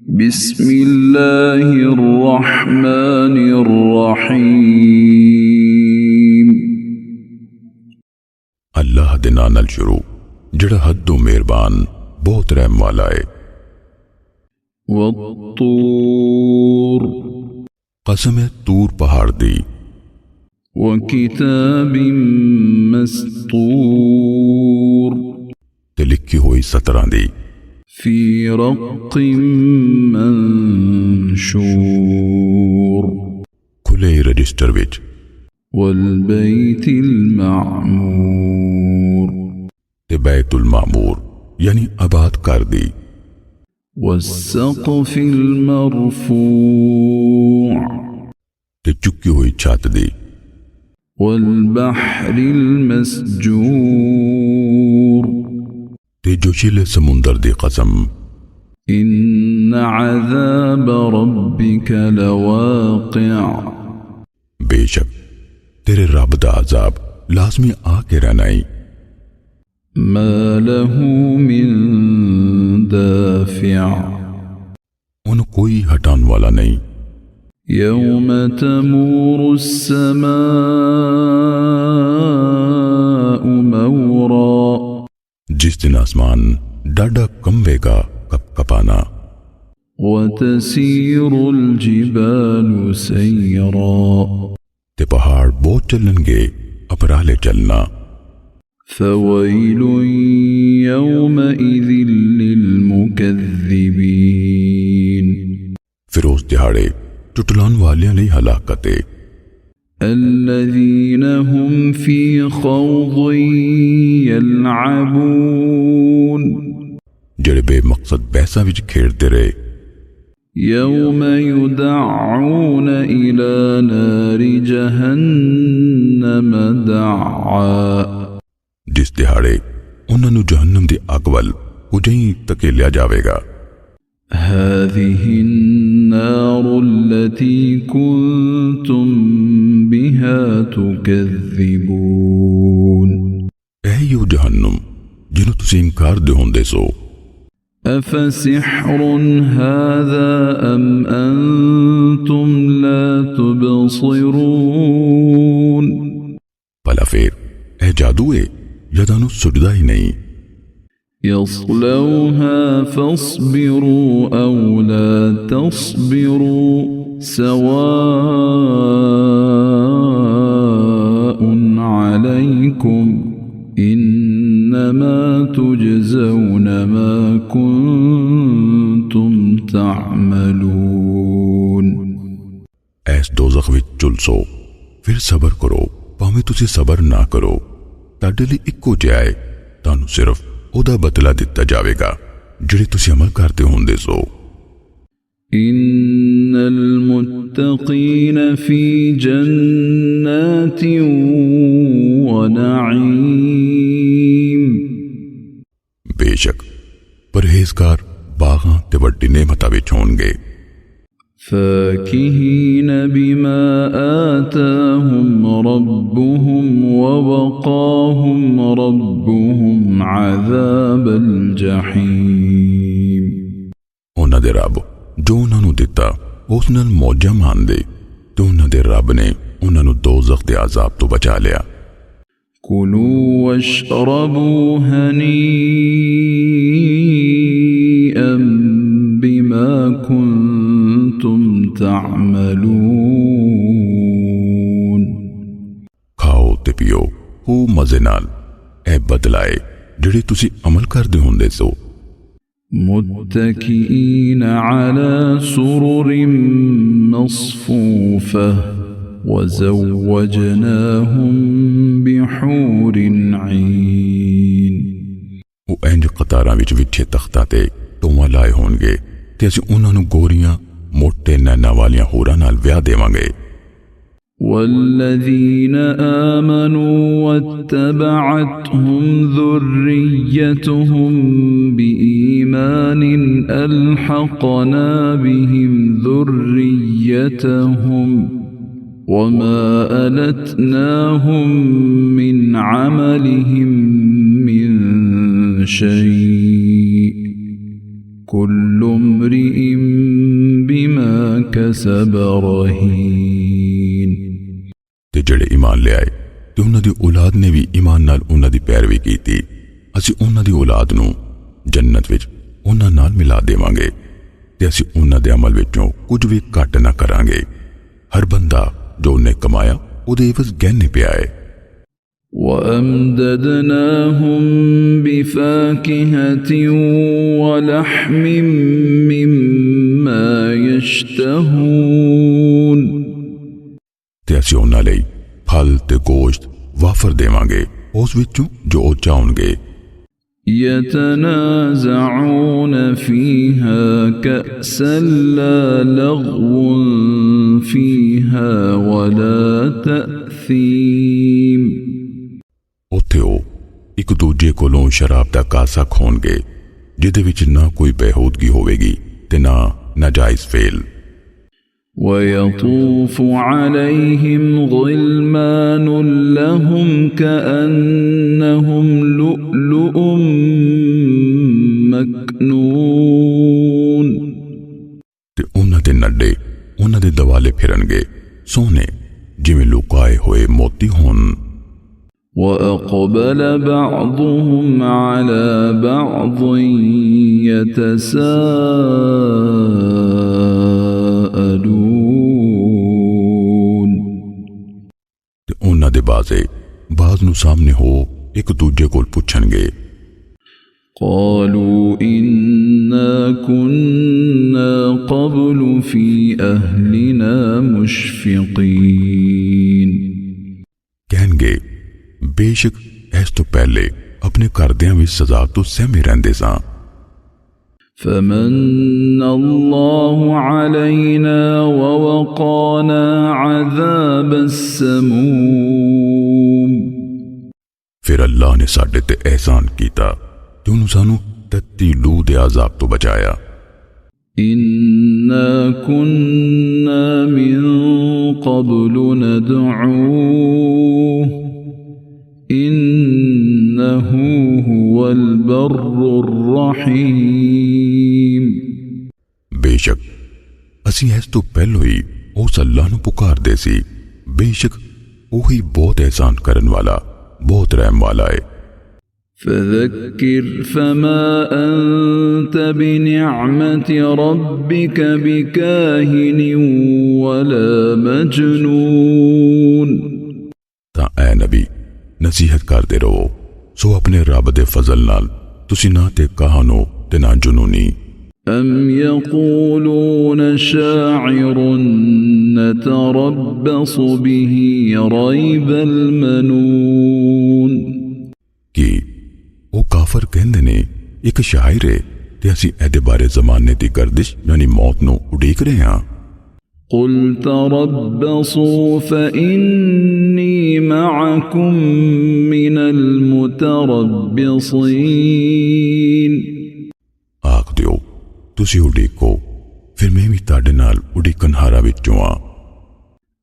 बिस्मिल्लाहिर्रहमानिर्रहीम। अल्लाह दे नां नाल शुरू जिहड़ा हदों मेहरबान बहुत रहम वाला है। वत्तूर, कसम है तूर पहाड़ दी। वकिताबिम मस्तूर, ते लिखी हुई सतरां दी। फी रक्किम मंशूर, खुले रजिस्टर विच। वल बैतिल मामूर, ते बैतुल मामूर यानी आबाद कर दी। वस्सक़फ़िल मरफ़ूअ, ते चुकी हुई छत दी। वल बहरिल मस्जूर, ते जोशीले समुंदर दी कसम। इन्न अज़ाब रब्बिक लवाक़िअ, बेशक तेरे रब दा अजाब लाजमी आके रहना ही। मा लहू मिन दाफ़िअ, उन्हें कोई हटान वाला नहीं। यौम तमूरु अस्समाउ मौरा, जिस दिन आसमान डाडा कंबेगा कपाना। वतसीरुल जिबालु सैरा, ते पहाड़ बहुत चलनगे अपराले चलना। फवैलुन यौमइज़िन लिलमुकज़्ज़िबीन, फिर उस दिहाड़े टुटलान वालियां लई हलाकत है। الذين هم في خوض يلعبون, जड़े बेमकसद बहसा विच खेड़ते रहे। يوم يدعون إلى نار جهنم دعا, जिस दिहाड़े उन्होंने जहन्नम दी अग वल उजई धकेलिया जावेगा। هذه النار التي كنتم بها تكذبون, यही वो जहन्नुम जिन्हों तुसी इनकार दे होंदे सो। أفسحر هذا أم أنتم لا تبصرون, भला फिर ए जादू है या तानू सुझदा ही नहीं। يصلوها فاصبروا أو لا تصبروا سواء عليكم إنما تجزون ما كنتم تعملون। ऐस दोज़ख विच झुलसो, फिर सबर करो भावें तुसी सबर ना करो। ताडे लई इक्को जिहा है, तानू सिर्फ ओदा बदला दिता जावेगा जिहड़े तुसी अमल करदे होंदे सो। इन्नल मुत्तक़ीन फी जन्नातिन व नईम, बेशक परहेजगार बागां ते वड्डी नेमतां विच होणगे। फाकिहीन बिमा आताहुम रब्बुहुम व वक़ाहुम रब्बुहुम अज़ाबल जहीम, उन्हां दे रब जो उन्हां नूं दिता उस नाल मौजां माणदे ते उन्हां दे रब ने उन्हां नूं दोज़ख दे अज़ाब तो बचा लिया। कुलू वशरबू हनीअम बिमा कुंतुम तामलून, खाओ ते पियो खूब मजे नाल, ए बदलाए जिहड़े तुसी अमल करदे होंदे सो। मुत्तकीईन अला सुरुरिन मस्फूफह वज़व्वजनाहुम बिहूरिन ऐन, वो इंज कतारां विच विछे तख्तां ते टोवां लाए होणगे ते असीं उन्हां नूं गोरियां मोटे नैनां वालियां होरां नाल ब्याह देवांगे। والذين آمنوا واتبعتهم ذريتهم بإيمان ألحقنا بهم ذريتهم وما ألتناهم من عملهم من شيء कुल्लु इम्रिइम बिमा कसब रहीन। ते ਜਿਹੜੇ ईमान ले आए ਤੇ ਉਹਨਾਂ ਦੀ ਔਲਾਦ ਨੇ ਵੀ ईमान ਨਾਲ ਉਹਨਾਂ ਦੀ ਪੈਰਵੀ ਕੀਤੀ, ਅਸੀਂ ਉਹਨਾਂ ਦੀ ਔਲਾਦ ਨੂੰ ਜੰਨਤ ਵਿੱਚ ਉਹਨਾਂ ਨਾਲ ਮਿਲਾ ਦੇਵਾਂਗੇ ਤੇ ਅਸੀਂ ਉਹਨਾਂ ਦੇ ਅਮਲ ਵਿੱਚੋਂ ਕੁਝ ਵੀ ਘੱਟ ਨਾ ਕਰਾਂਗੇ। ਹਰ ਬੰਦਾ ਜੋ ਉਹਨੇ ਕਮਾਇਆ ਉਹਦੇ ਇਵਜ਼ ਗਹਿਣੇ ਪਿਆ ਹੈ। وأمددناهم بفاكهة ولحم مما يشتهون। ਤੇ ਅਸੀਂ ਉਹਨਾਂ ਲਈ ਫਲ ਤੇ ਗੋਸ਼ਤ ਵਾਫਰ ਦੇਵਾਂਗੇ ਉਸ ਵਿੱਚੋਂ ਜੋ ਉਹ ਚਾਹਣਗੇ। يتنازعون فيها كأسا لا لغو فيها ولا تأثيم। ਉੱਥੇ ਉਹ ਇੱਕ ਦੂਜੇ ਕੋਲੋਂ ਸ਼ਰਾਬ ਦਾ ਕਾਸਾ ਖੋਣਗੇ ਜਿਹਦੇ ਵਿੱਚ ਨਾ ਕੋਈ ਬੇਹੂਦਗੀ ਹੋਵੇਗੀ ਤੇ ਨਾ ਨਾਜਾਇਜ਼ ਫੇਲ। ويطوف عليهم غلمان لهم كأنهم لؤلؤ مكنون। ਤੇ ਉਹਨਾਂ ਦੇ ਨੱਡੇ ਉਹਨਾਂ ਦੇ ਦੁਆਲੇ ਫਿਰਨਗੇ ਸੋਹਣੇ ਜਿਵੇਂ ਲੁਕਾਏ ਹੋਏ ਮੋਤੀ ਹੋਣ। وأقبل بعضهم على بعض يتساءلون। ਤੇ ਉਹਨਾਂ ਦੇ ਬਾਜ਼ੇ ਬਾਜ਼ ਨੂੰ ਸਾਹਮਣੇ ਹੋ ਇੱਕ ਦੂਜੇ ਕੋਲ ਪੁੱਛਣਗੇ। قالوا إنا كنا قبل في أهلنا مشفقين। ਕਹਿਣਗੇ ਬੇਸ਼ੱਕ ਇਸ ਤੋਂ ਪਹਿਲੇ ਆਪਣੇ ਘਰਦਿਆਂ ਵਿੱਚ ਸਜ਼ਾ ਤੋਂ ਸਹਿਮੇ ਰਹਿੰਦੇ ਸਾਂ। فمن الله علينا ووقانا عذاب السموم। ਫਿਰ ਅੱਲਾਹ ਨੇ ਸਾਡੇ ਤੇ ਅਹਿਸਾਨ ਕੀਤਾ ਤੇ ਉਹਨੂੰ ਸਾਨੂੰ ਤੱਤੀ ਲੂ ਦੇ ਅਜ਼ਾਬ ਤੋਂ ਬਚਾਇਆ। إنا كنا من قبل ندعوه إنه هو البر الرحيم। ਬੇਸ਼ੱਕ ਅਸੀਂ ਇਸ ਤੋਂ ਪਹਿਲਾਂ ਹੀ ਉਸ ਅੱਲਾਹ ਨੂੰ ਪੁਕਾਰਦੇ ਸੀ, ਬੇਸ਼ੱਕ ਉਹੀ ਬਹੁਤ ਅਹਿਸਾਨ ਕਰਨ ਵਾਲਾ ਬਹੁਤ ਰਹਿਮ ਵਾਲਾ ਹੈ। فذكر فما أنت بنعمة ربك بكاهن ولا مجنون। ਤਾਂ ਐ ਨਬੀ ਨਸੀਹਤ ਕਰਦੇ ਰਹੋ ਸੋ ਆਪਣੇ ਰੱਬ ਦੇ ਫਜ਼ਲ ਨਾਲ ਤੁਸੀਂ ਨਾ ਤੇ ਕਾਹਨੋ ਤੇ ਨਾ ਜਨੂਨੀ। أم يقولون شاعر نتربص به ريب المنون। ਕਿ ਉਹ ਕਾਫਰ ਕਹਿੰਦੇ ਨੇ ਇੱਕ ਸ਼ਾਇਰ ਹੈ ਤੇ ਅਸੀਂ ਇਹਦੇ ਬਾਰੇ ਜ਼ਮਾਨੇ ਦੀ ਗਰਦਿਸ਼ ਯਾਨੀ ਮੌਤ ਨੂੰ ਉਡੀਕ ਰਹੇ ਹਾਂ। قل تربصوا فإني معكم من المتربصين। ਆਖ ਦਿਓ ਤੁਸੀਂ ਉਡੀਕੋ ਫਿਰ ਮੈਂ ਵੀ ਤੁਹਾਡੇ ਨਾਲ ਉਡੀਕਣਹਾਰਾਂ ਵਿੱਚੋਂ ਆ।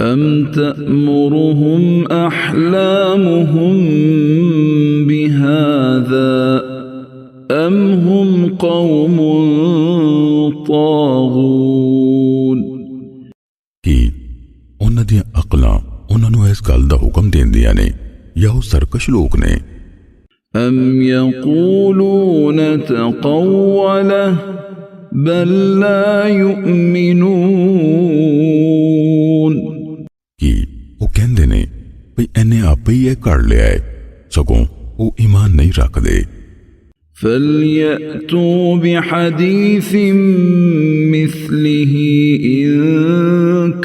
أم تأمرهم أحلامهم بهذا أم هم قوم طاغون। ਕਿ ਉਹਨਾਂ ਦੀਆਂ ਅਕਲਾਂ ਉਹਨਾਂ ਨੂੰ ਇਸ ਗੱਲ ਦਾ ਹੁਕਮ ਦਿੰਦੀਆਂ ਨੇ ਜਾਂ ਉਹ ਸਰਕਸ਼ ਲੋਕ ਨੇ। أم يقولون تقوله بل لا يؤمنون। ਕਿ ਉਹ ਕਹਿੰਦੇ ਨੇ ਭਈ ਇਹਨੇ ਆਪੇ ਹੀ ਇਹ ਕਰ ਲਿਆ ਹੈ ਸਗੋਂ ਉਹ ਈਮਾਨ ਨਹੀਂ ਰੱਖਦੇ। فليأتوا بحديث مثله إن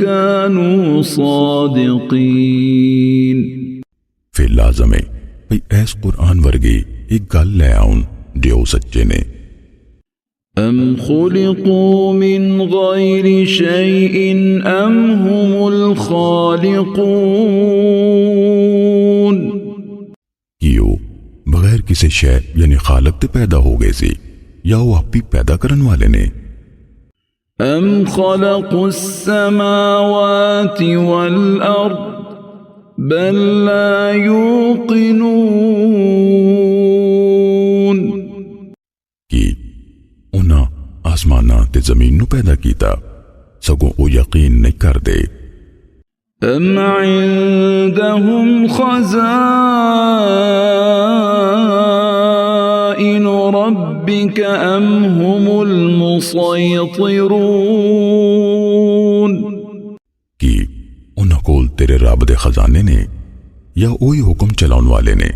كانوا صادقين। ਫਿਰ ਲਾਜ਼ਮ ਹੈ ਭਈ ਇਸ ਕੁਰਾਨ ਵਰਗੀ ਇੱਕ ਗੱਲ ਲੈ ਆਉਣ ਜੇ ਉਹ ਸੱਚੇ ਨੇ। أم خلقوا من غير شيء أم هم الخالقون। ਕਿ ਉਹ ਬਗੈਰ ਕਿਸੇ ਸ਼ੈ ਯਾਨੀ ਖਾਲਕ ਤੇ ਪੈਦਾ ਹੋ ਗਏ ਸੀ ਜਾਂ ਉਹ ਆਪ ਹੀ ਪੈਦਾ ਕਰਨ ਵਾਲੇ ਨੇ। أم خلقوا السماوات والأرض بل لا يوقنون۔ ਕਿ ਉਹਨਾਂ आसमानां ते ज़मीन नूं पैदा कीता, सगों वो यकीन नहीं करदे। अम इंदहुम खज़ाइन रब्बिक अम हुमुल मुसय्तिरून, कि उन्हां कोल तेरे रब दे खजाने ने या वही हुक्म चलाउण वाले ने।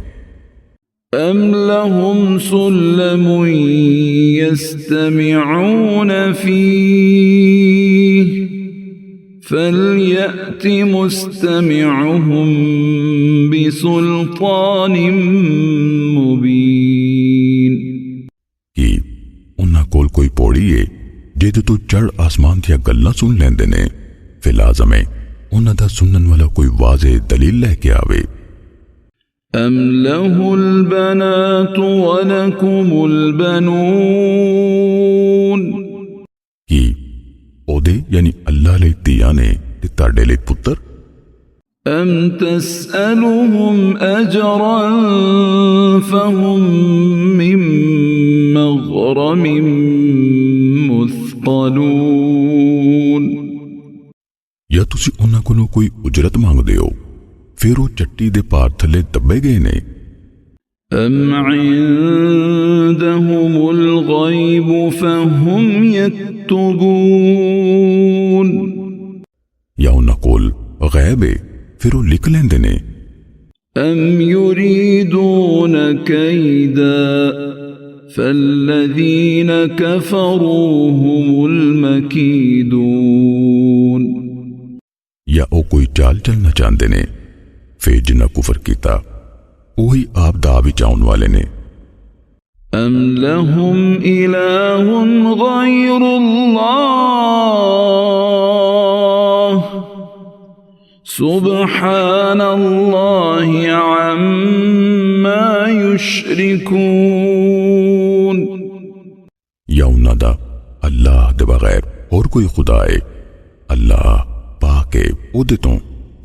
अम लहुम सुल्लमुन यस्तमिऊन फीह फल्यअति मुस्तमिउहुम बिसुल्तानिम मुबीन, कि उन्हां कोल कोई पौड़ी है जिहदे तो चढ़ आसमान दियां गल्लां सुन लैंदे ने, फिर लाज़म है उन्हां दा सुनन वाला कोई वाज़े दलील लैके आवे। अम लहुल बनातु व लकुमुल बनून, कि ओदे यानी अल्लाह लई धीआं ने ते तुहाडे लई पुत्तर। अम तसअलुहुम अजरन फहुम मिन मग़रमिन मुस्क़लून, या तुसी उन्हां कोलों कोई उजरत मांगदे हो, फिर वो चट्टी दे पार थले दब्बे गए ने। अम इंदहुमुल ग़ैब फहुम यक्तुबून, या उन्हां कोल गैब है, फिर वो लिख लेंदे ने। अम युरीदून कैदा फल्लज़ीन कफ़रू हुमुल मकीदून, या वो कोई चाल चलना चाहते ने, फिर जिन्हां कुफर कीता वही आप दा विच आउण वाले ने। अम लहुम इलाहुन गैरुल्लाह सुब्हानल्लाहि अम्मा युश्रिकून, या उन्हां दा अल्लाह दे बगैर और कोई खुदा है, अल्लाह पाक है ओदे तो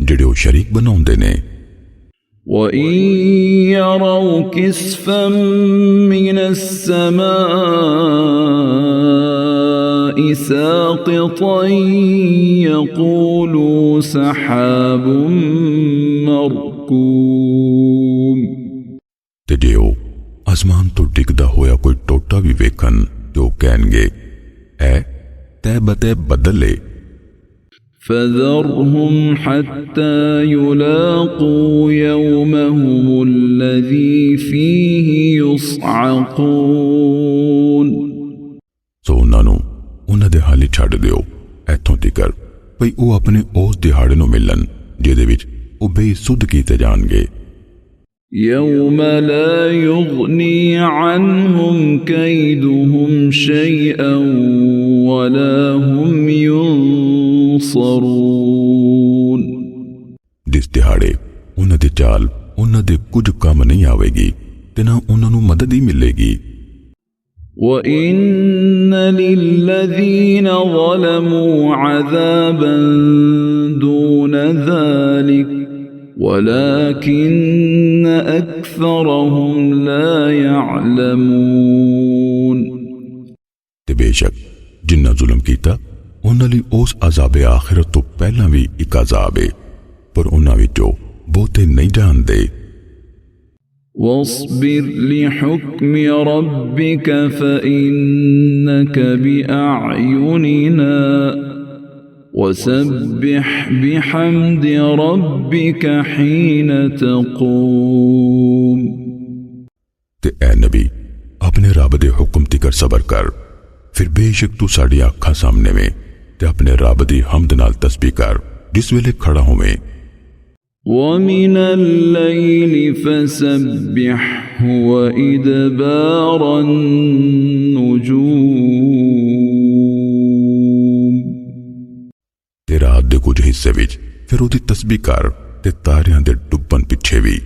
जिहड़े वो शरीक बनाउंदे ने। वइन यरौ किस्फन मिनस समाइ साक़ितन यक़ूलू सहाबुम मरकूम, ते जे वो आसमान तो डिगदा होया कोई टोटा भी वेखन तो कहणगे ऐ तै बतै बदल है। फज़रहुम हत्ता युलाक़ू यौमहुम अल्लज़ी फ़ीही युस्अक़ून, सो उन्हां दे हाल छड्ड दिओ इत्थों तिकर भई वो अपने उस दिहाड़े नूं मिलन जिहदे विच वो बेसुध कीते जाणगे। यौम ला युग़नी अन्हुम कैदुहुम शैअन वला हुम युंसरून, जिस दिहाड़े उन्हां दी चाल उन्हां दे कुछ काम नहीं आवेगी ते ना उन्हां नूं मदद ही मिलेगी। वइन्न लिल्लज़ीन ज़लमू अज़ाबन दून ज़ालिक वलाकिन्न अक्सरहुम ला यअलमून, ते बेशक जिन्ना जुल्म कीता उन्हां लई उस अज़ाबे आखिरत तो पहला भी एक अज़ाब है, पर उन्हां विचों बहुते नहीं जानदे। वस्बिर लिहुक्मि रब्बिक फ़इन्नक बिअअयुनिना वसब्बिह बिहम्दि रब्बिकहीन तक़ूम, ते ऐ नबी अपने रब दे हुक्म तिकर सबर कर, फिर बेशक तू साड़ी आँखां सामने में ते अपने रब दी हम्द नाल तस्बीह कर जिस वेले खड़ा होवे। वमिनल लैलि फसब्बिहु व इदबारन नुजूम, ते रात दे कुछ हिस्से विच फिर ओदी तस्बीह कर ते तारियां दे डुब्बन पिछे भी।